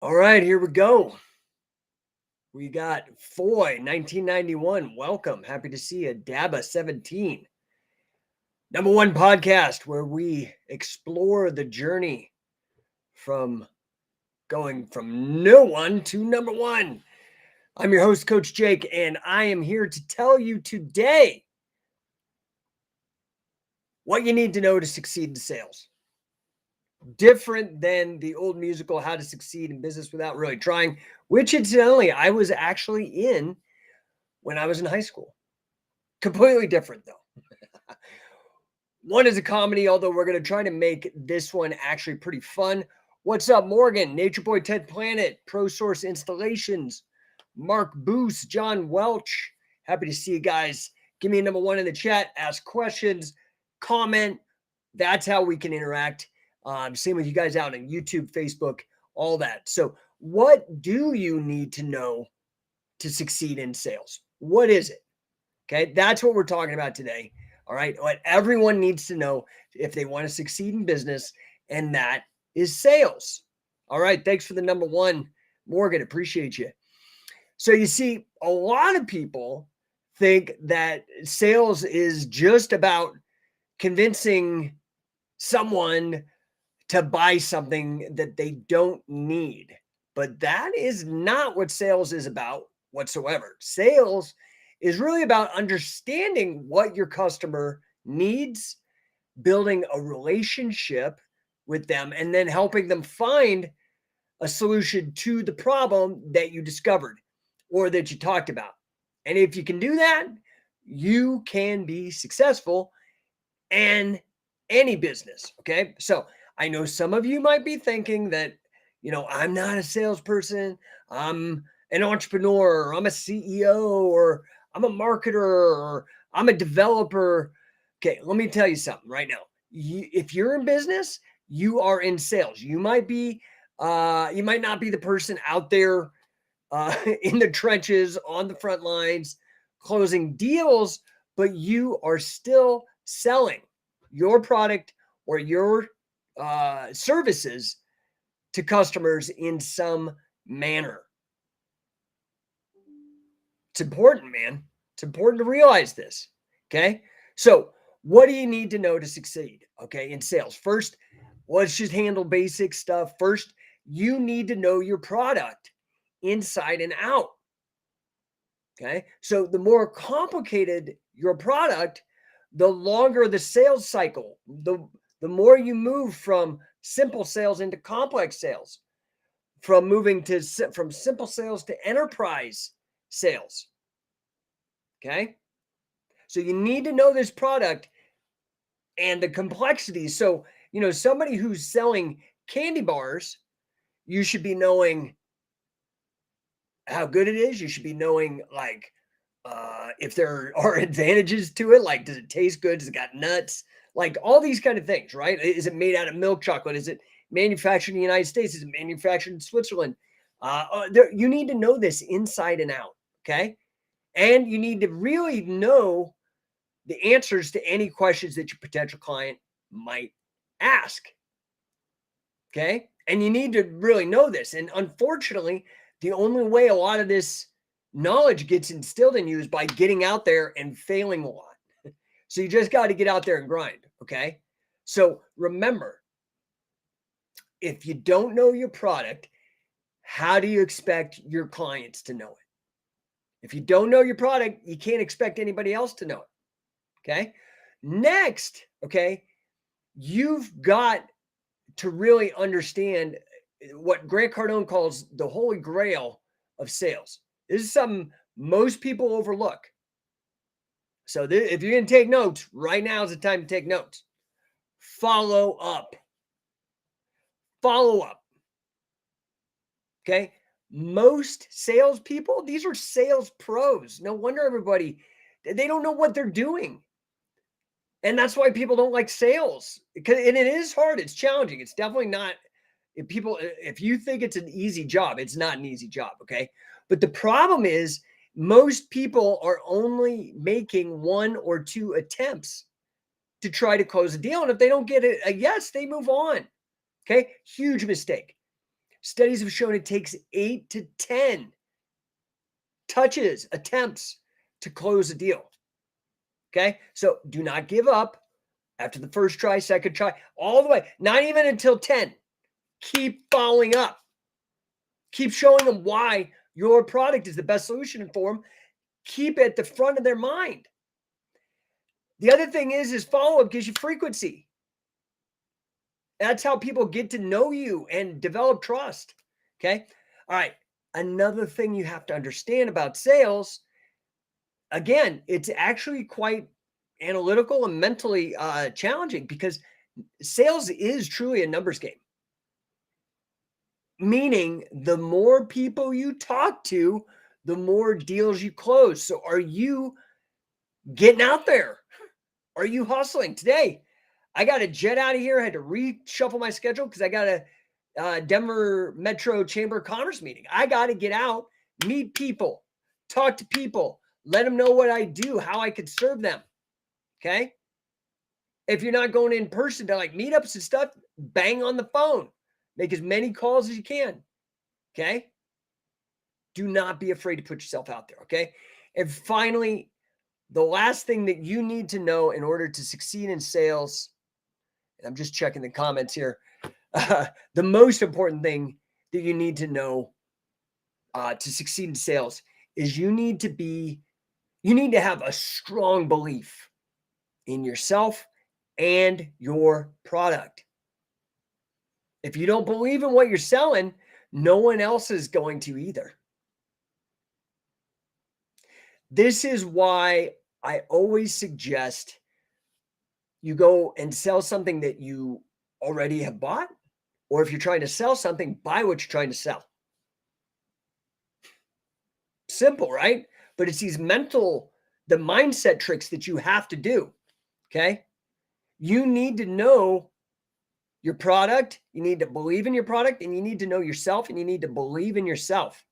All right, here we go. We got Foy, 1991. Welcome. Happy to see you. Daba, 17. Number one podcast where we explore the journey from going from no one to number one. I'm your host, Coach Jake, and I am here to tell you today what you need to know to succeed in sales. Different than the old musical, How to Succeed in Business Without Really Trying, which incidentally, I was actually in when I was in high school. Completely different though. One is a comedy, although we're going to try to make this one actually pretty fun. What's up, Morgan? Nature Boy 10th Planet, ProSource Installations, Mark Boos, John Welch. Happy to see you guys. Give me a number one in the chat. Ask questions, comment. That's how we can interact. Same with you guys out on YouTube, Facebook, all that. So what do you need to know to succeed in sales? What is it? Okay, that's what we're talking about today. All right, what everyone needs to know if they want to succeed in business, and that is sales. All right, thanks for the number one, Morgan. Appreciate you. So you see, a lot of people think that sales is just about convincing someone to buy something that they don't need. But that is not what sales is about whatsoever. Sales is really about understanding what your customer needs, building a relationship with them, and then helping them find a solution to the problem that you discovered or that you talked about. And if you can do that, you can be successful in any business. Okay. So I know some of you might be thinking that, I'm not a salesperson. I'm an entrepreneur, or I'm a CEO, or I'm a marketer, or I'm a developer. Okay, let me tell you something right now. If you're in business, you are in sales. You might not be the person out there in the trenches, on the front lines, closing deals, but you are still selling your product or your services to customers in some manner. It's important, man. It's important to realize this. Okay. So, what do you need to know to succeed? Okay. In sales, first, let's just handle basic stuff. First, you need to know your product inside and out. Okay. So, the more complicated your product, the longer the sales cycle, the more you move from simple sales into complex sales, from simple sales to enterprise sales. Okay. So you need to know this product and the complexities. So, somebody who's selling candy bars, you should be knowing how good it is. You should be knowing if there are advantages to it, like does it taste good? Does it got nuts? Like all these kind of things, right? Is it made out of milk chocolate? Is it manufactured in the United States? Is it manufactured in Switzerland? You need to know this inside and out, okay? And you need to really know the answers to any questions that your potential client might ask, okay? And you need to really know this. And unfortunately, the only way a lot of this knowledge gets instilled in you is by getting out there and failing a lot. So you just got to get out there and grind. Okay. So remember, if you don't know your product, how do you expect your clients to know it? If you don't know your product, you can't expect anybody else to know it. Okay. Next, okay, you've got to really understand what Grant Cardone calls the holy grail of sales. This is something most people overlook. So if you're going to take notes, right now is the time to take notes. Follow up. Follow up. Okay. Most salespeople, these are sales pros. No wonder they don't know what they're doing. And that's why people don't like sales. And it is hard. It's challenging. It's definitely not. If you think it's an easy job, it's not an easy job. Okay. But the problem is, most people are only making one or two attempts to try to close a deal. And if they don't get a yes, they move on. Okay. Huge mistake. Studies have shown it takes 8 to 10 touches, attempts to close a deal. Okay. So do not give up after the first try, second try, all the way, not even until 10. Keep following up. Keep showing them why your product is the best solution for them. Keep it at the front of their mind. The other thing is follow-up gives you frequency. That's how people get to know you and develop trust. Okay. All right. Another thing you have to understand about sales, again, it's actually quite analytical and mentally challenging because sales is truly a numbers game. Meaning the more people you talk to, the more deals you close. So are you getting out there? Are you hustling? Today, I got to jet out of here. I had to reshuffle my schedule because I got a Denver Metro Chamber of Commerce meeting. I got to get out, meet people, talk to people, let them know what I do, how I could serve them. Okay. If you're not going in person to like meetups and stuff, bang on the phone. Make as many calls as you can. Okay. Do not be afraid to put yourself out there. Okay. And finally, the last thing that you need to know in order to succeed in sales, and I'm just checking the comments here. The most important thing that you need to know to succeed in sales is you need to have a strong belief in yourself and your product. If you don't believe in what you're selling, no one else is going to either. This is why I always suggest you go and sell something that you already have bought, or if you're trying to sell something, buy what you're trying to sell. Simple, right? But it's the mindset tricks that you have to do. Okay. You need to know your product. You need to believe in your product, and you need to know yourself, and you need to believe in yourself.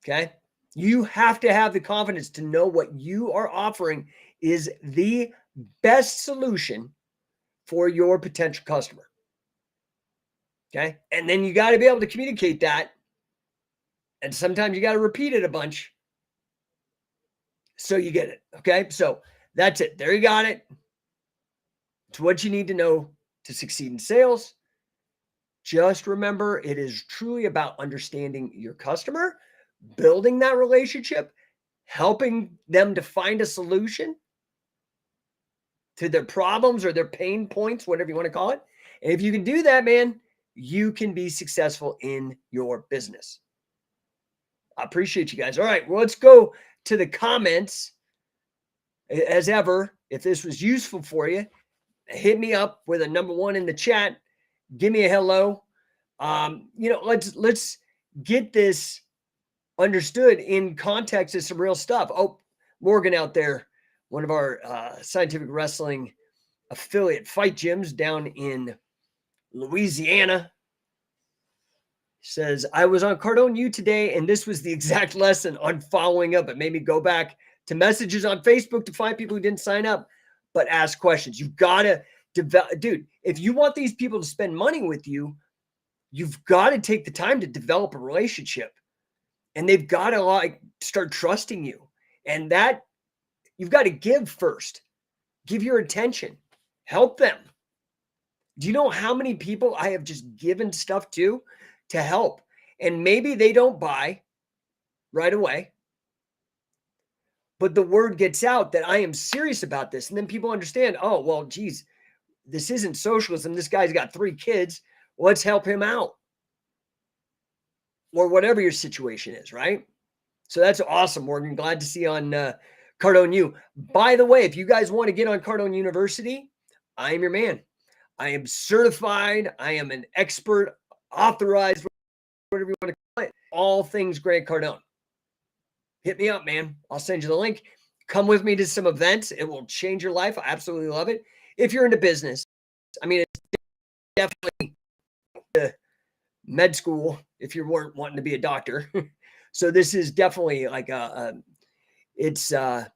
Okay. You have to have the confidence to know what you are offering is the best solution for your potential customer. Okay. And then you got to be able to communicate that. And sometimes you got to repeat it a bunch so you get it. Okay. So that's it. There you got it. It's what you need to know to succeed in sales. Just remember, it is truly about understanding your customer, building that relationship, helping them to find a solution to their problems or their pain points, whatever you want to call it. And if you can do that, man, you can be successful in your business. I appreciate you guys. All right, well, let's go to the comments. As ever, if this was useful for you, hit me up with a number 1 in the chat. Give me a hello. Let's get this understood in context of some real stuff. Oh, Morgan out there, one of our scientific wrestling affiliate fight gyms down in Louisiana, says, I was on Cardone U today, and this was the exact lesson on following up. It made me go back to messages on Facebook to find people who didn't sign up, but ask questions. You've got to develop, dude. If you want these people to spend money with you, you've got to take the time to develop a relationship, and they've got to start trusting you. And that you've got to give first. Give your attention. Help them. Do you know how many people I have just given stuff to help? And maybe they don't buy right away, but the word gets out that I am serious about this. And then people understand, oh, well, geez, this isn't socialism. This guy's got 3 kids. Let's help him out. Or whatever your situation is, right? So that's awesome, Morgan. Glad to see you on Cardone U. By the way, if you guys want to get on Cardone University, I am your man. I am certified. I am an expert, authorized, whatever you want to call it, all things Grant Cardone. Hit me up, man. I'll send you the link. Come with me to some events. It will change your life. I absolutely love it. If you're into business, I mean, it's definitely med school if you weren't wanting to be a doctor. So this is definitely like it's a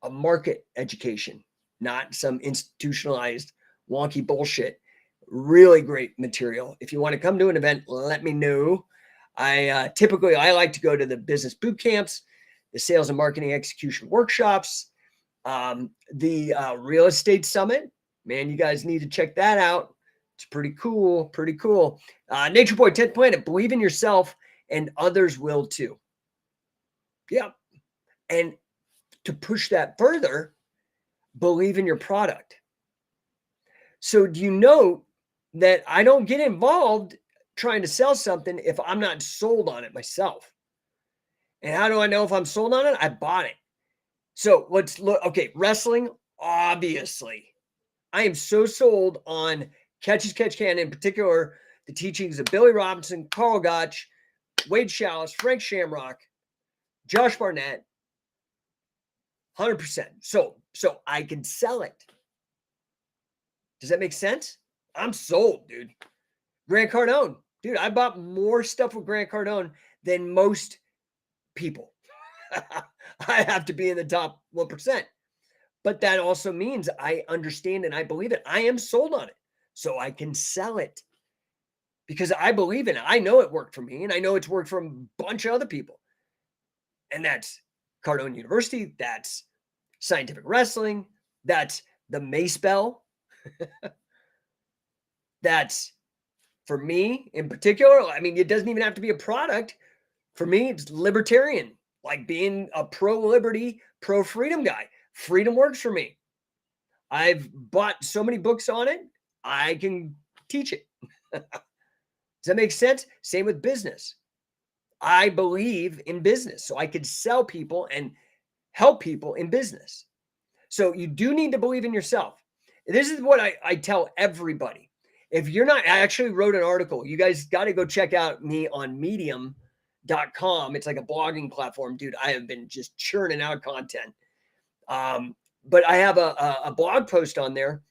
market education, not some institutionalized wonky bullshit. Really great material. If you want to come to an event, let me know. I typically like to go to the business boot camps, the sales and marketing execution workshops, the real estate summit. Man, you guys need to check that out. It's pretty cool. Pretty cool. Nature Boy 10th Planet. Believe in yourself, and others will too. Yeah. And to push that further, believe in your product. So do you know that I don't get involved trying to sell something if I'm not sold on it myself? And how do I know if I'm sold on it? I bought it. So let's look. Okay, wrestling, obviously. I am so sold on Catch as Catch Can, in particular, the teachings of Billy Robinson, Carl Gotch, Wade Chalice, Frank Shamrock, Josh Barnett. 100%. So I can sell it. Does that make sense? I'm sold, dude. Grant Cardone. Dude, I bought more stuff with Grant Cardone than most people. I have to be in the top 1%. But that also means I understand and I believe it. I am sold on it. So I can sell it because I believe in it. I know it worked for me, and I know it's worked for a bunch of other people. And that's Cardone University. That's Scientific Wrestling. That's the Mace Bell. That's, for me in particular, I mean, it doesn't even have to be a product. For me, it's libertarian, like being a pro-liberty, pro-freedom guy. Freedom works for me. I've bought so many books on it, I can teach it. Does that make sense? Same with business. I believe in business, so I could sell people and help people in business. So you do need to believe in yourself. This is what I tell everybody. If you're not, I actually wrote an article. You guys got to go check out me on medium.com. It's like a blogging platform. Dude, I have been just churning out content. But I have a blog post on there,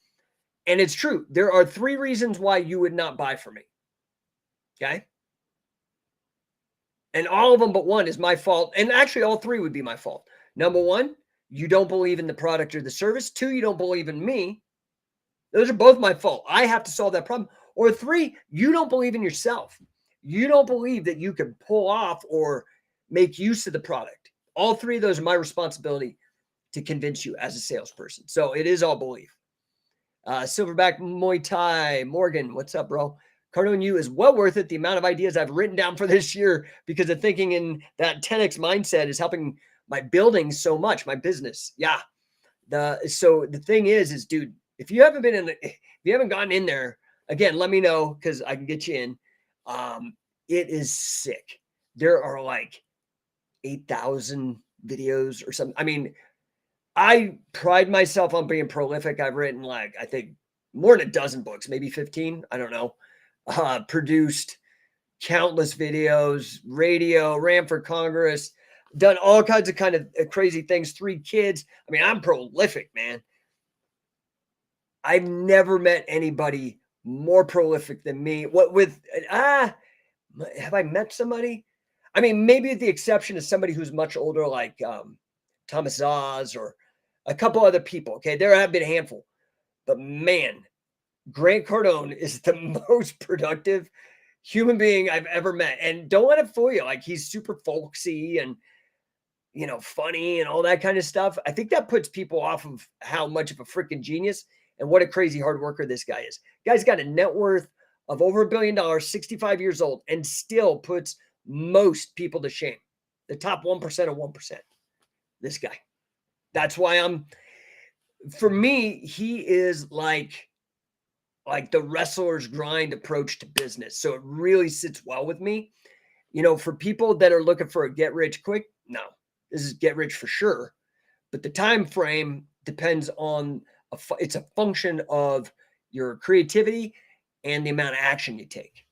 and it's true. There are 3 reasons why you would not buy from me. Okay. And all of them but one is my fault. And actually, all 3 would be my fault. Number 1, you don't believe in the product or the service. 2, you don't believe in me. Those are both my fault. I have to solve that problem. Or 3, you don't believe in yourself. You don't believe that you can pull off or make use of the product. All 3 of those are my responsibility to convince you as a salesperson. So it is all belief. Silverback Muay Thai. Morgan, what's up, bro? Cardone U is well worth it. The amount of ideas I've written down for this year because of thinking in that 10x mindset is helping my building so much, my business. Yeah. So the thing is dude, if you haven't gotten in there, again, let me know because I can get you in. It is sick. There are like 8,000 videos or something. I mean, I pride myself on being prolific. I've written like, I think more than a dozen books, maybe 15. I don't know. Produced countless videos, radio, ran for Congress, done all kinds of crazy things, 3 kids. I mean, I'm prolific, man. I've never met anybody more prolific than me. Have I met somebody? I mean, maybe with the exception of somebody who's much older, like Thomas Oz or a couple other people. Okay, there have been a handful, but man, Grant Cardone is the most productive human being I've ever met. And don't let it fool you. Like, he's super folksy and, funny and all that kind of stuff. I think that puts people off of how much of a freaking genius and what a crazy hard worker this guy is. Guy's got a net worth of over $1 billion, 65 years old, and still puts most people to shame. The top 1% of 1%. This guy. That's why for me, he is like the wrestler's grind approach to business. So it really sits well with me. For people that are looking for a get rich quick, no, this is get rich for sure. But the time frame depends on, it's a function of your creativity and the amount of action you take.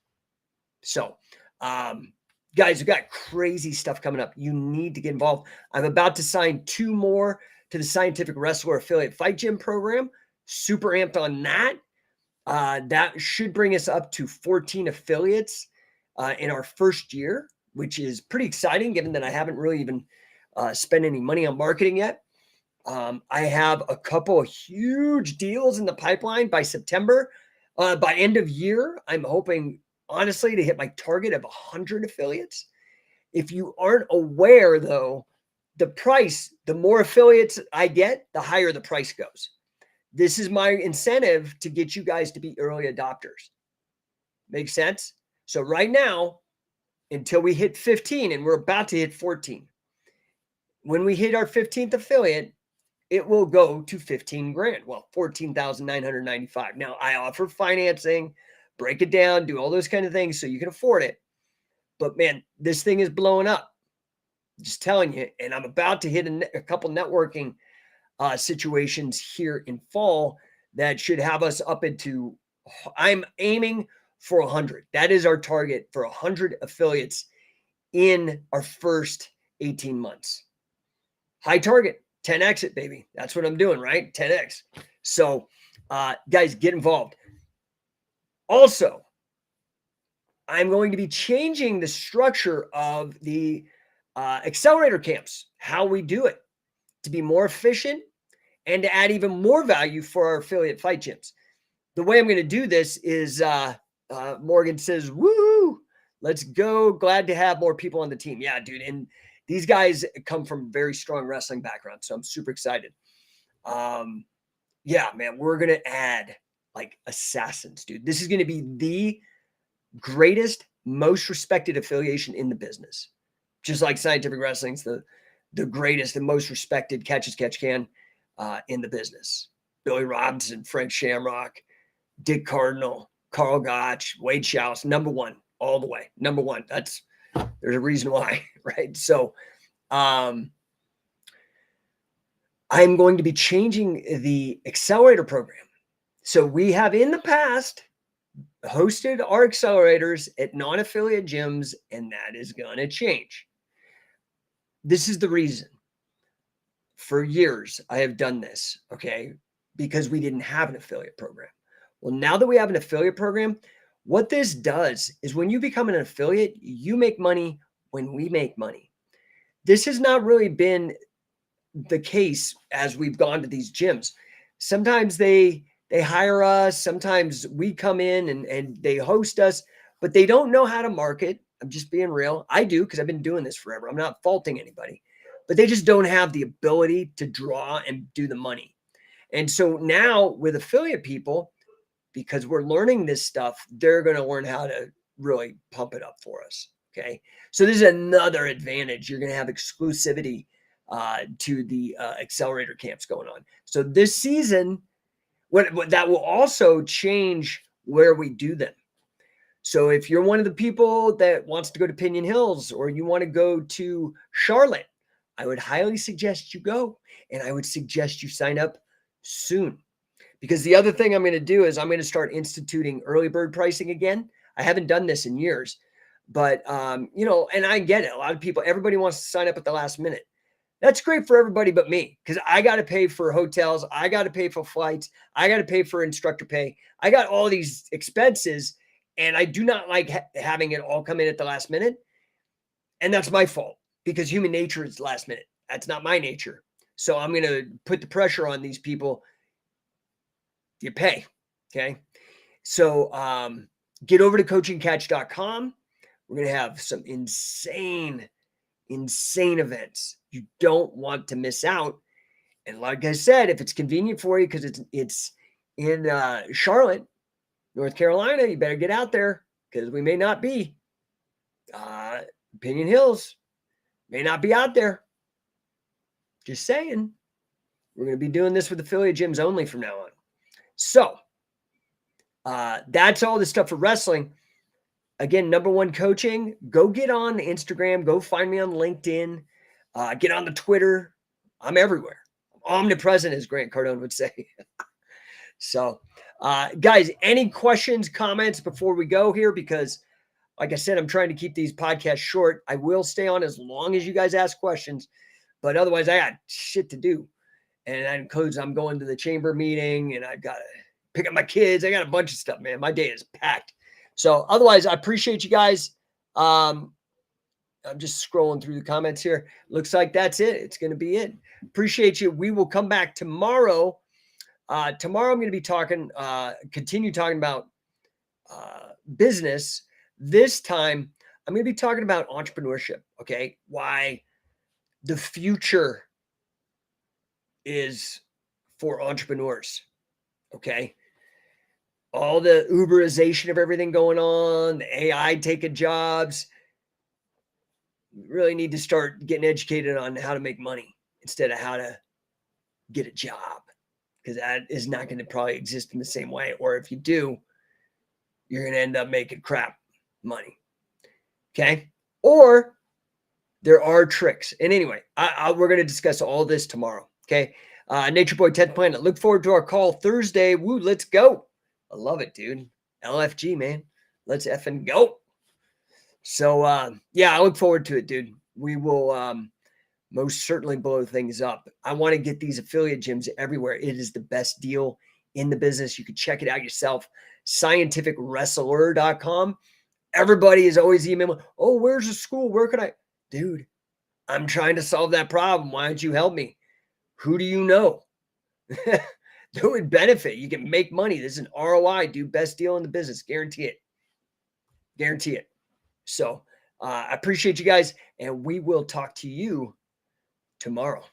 So, guys, we've got crazy stuff coming up. You need to get involved. I'm about to sign 2 more to the Scientific Wrestler Affiliate Fight Gym program. Super amped on that. That should bring us up to 14 affiliates in our first year, which is pretty exciting given that I haven't really even spent any money on marketing yet. I have a couple of huge deals in the pipeline by September. By end of year, I'm hoping, honestly, to hit my target of 100 affiliates. If you aren't aware, though, the more affiliates I get, the higher the price goes. This is my incentive to get you guys to be early adopters. Make sense? So right now, until we hit 15, and we're about to hit 14, when we hit our 15th affiliate, it will go to 15 grand. Well, 14,995. Now, I offer financing, break it down, do all those kind of things so you can afford it. But man, this thing is blowing up. Just telling you. And I'm about to hit a couple networking situations here in fall that should have us up into, I'm aiming for 100. That is our target, for 100 affiliates in our first 18 months. High target, 10x it, baby. That's what I'm doing, right? 10x. So, guys, get involved. Also, I'm going to be changing the structure of the accelerator camps, how we do it, to be more efficient and to add even more value for our affiliate fight gyms. The way I'm going to do this is Morgan says, woo, let's go. Glad to have more people on the team. Yeah, dude. And these guys come from very strong wrestling backgrounds, so I'm super excited. Yeah, man, we're going to add like assassins, dude. This is going to be the greatest, most respected affiliation in the business. Just like Scientific Wrestling's the greatest and most respected catch as catch can in the business. Billy Robinson, Frank Shamrock, Dick Cardinal, Carl Gotch, Wade Schaus, number one, all the way. Number one. There's a reason why, right? So I'm going to be changing the accelerator program. So we have in the past hosted our accelerators at non-affiliate gyms, and that is going to change. This is the reason. For years, I have done this, okay, because we didn't have an affiliate program. Well, now that we have an affiliate program, what this does is when you become an affiliate, you make money when we make money. This has not really been the case as we've gone to these gyms. Sometimes they hire us. Sometimes we come in and they host us, but they don't know how to market. I'm just being real. I do, because I've been doing this forever. I'm not faulting anybody, but they just don't have the ability to draw and do the money. And so now with affiliate people, because we're learning this stuff, they're going to learn how to really pump it up for us. Okay. So this is another advantage. You're going to have exclusivity to the accelerator camps going on. So this season, what that will also change where we do them. So if you're one of the people that wants to go to Pinion Hills, or you want to go to Charlotte, I would highly suggest you go, and I would suggest you sign up soon. Because the other thing I'm going to do is I'm going to start instituting early bird pricing again. I haven't done this in years, but and I get it. A lot of people, everybody wants to sign up at the last minute. That's great for everybody but me, because I got to pay for hotels. I got to pay for flights. I got to pay for instructor pay. I got all these expenses, and I do not like having it all come in at the last minute. And that's my fault, because human nature is last minute. That's not my nature. So I'm going to put the pressure on these people. You pay. Okay. So get over to coachingcatch.com. We're going to have some insane events. You don't want to miss out. And like I said, if it's convenient for you, because it's in Charlotte, North Carolina, you better get out there, because we may not be. Pinion Hills may not be out there. Just saying. We're going to be doing this with affiliate gyms only from now on. So that's all the stuff for wrestling. Again, No1 Coaching. Go get on Instagram. Go find me on LinkedIn. Get on the Twitter. I'm everywhere. I'm omnipresent, as Grant Cardone would say. So, guys, any questions, comments before we go here? Because, like I said, I'm trying to keep these podcasts short. I will stay on as long as you guys ask questions, but otherwise I got shit to do. And that includes I'm going to the chamber meeting, and I've got to pick up my kids. I got a bunch of stuff, man. My day is packed. So otherwise, I appreciate you guys. I'm just scrolling through the comments here. Looks like that's it. It's going to be it. Appreciate you. We will come back tomorrow. Tomorrow I'm going to be continue talking about business. This time, I'm going to be talking about entrepreneurship. Okay. Why the future is for entrepreneurs. Okay. All the Uberization of everything going on, the AI taking jobs. You really need to start getting educated on how to make money instead of how to get a job, because that is not going to probably exist in the same way. Or if you do, you're going to end up making crap money. Okay. Or there are tricks. And anyway, we're going to discuss all this tomorrow. Okay. Nature Boy 10th Planet. Look forward to our call Thursday. Woo, let's go. I love it, dude. LFG, man. Let's effing go. So, yeah, I look forward to it, dude. We will most certainly blow things up. I want to get these affiliate gyms everywhere. It is the best deal in the business. You can check it out yourself. Scientificwrestler.com. Everybody is always emailing, oh, where's the school? Where can I? Dude, I'm trying to solve that problem. Why don't you help me? Who do you know? Who would benefit? You can make money. This is an ROI, dude. Best deal in the business. Guarantee it. Guarantee it. So I appreciate you guys, and we will talk to you tomorrow.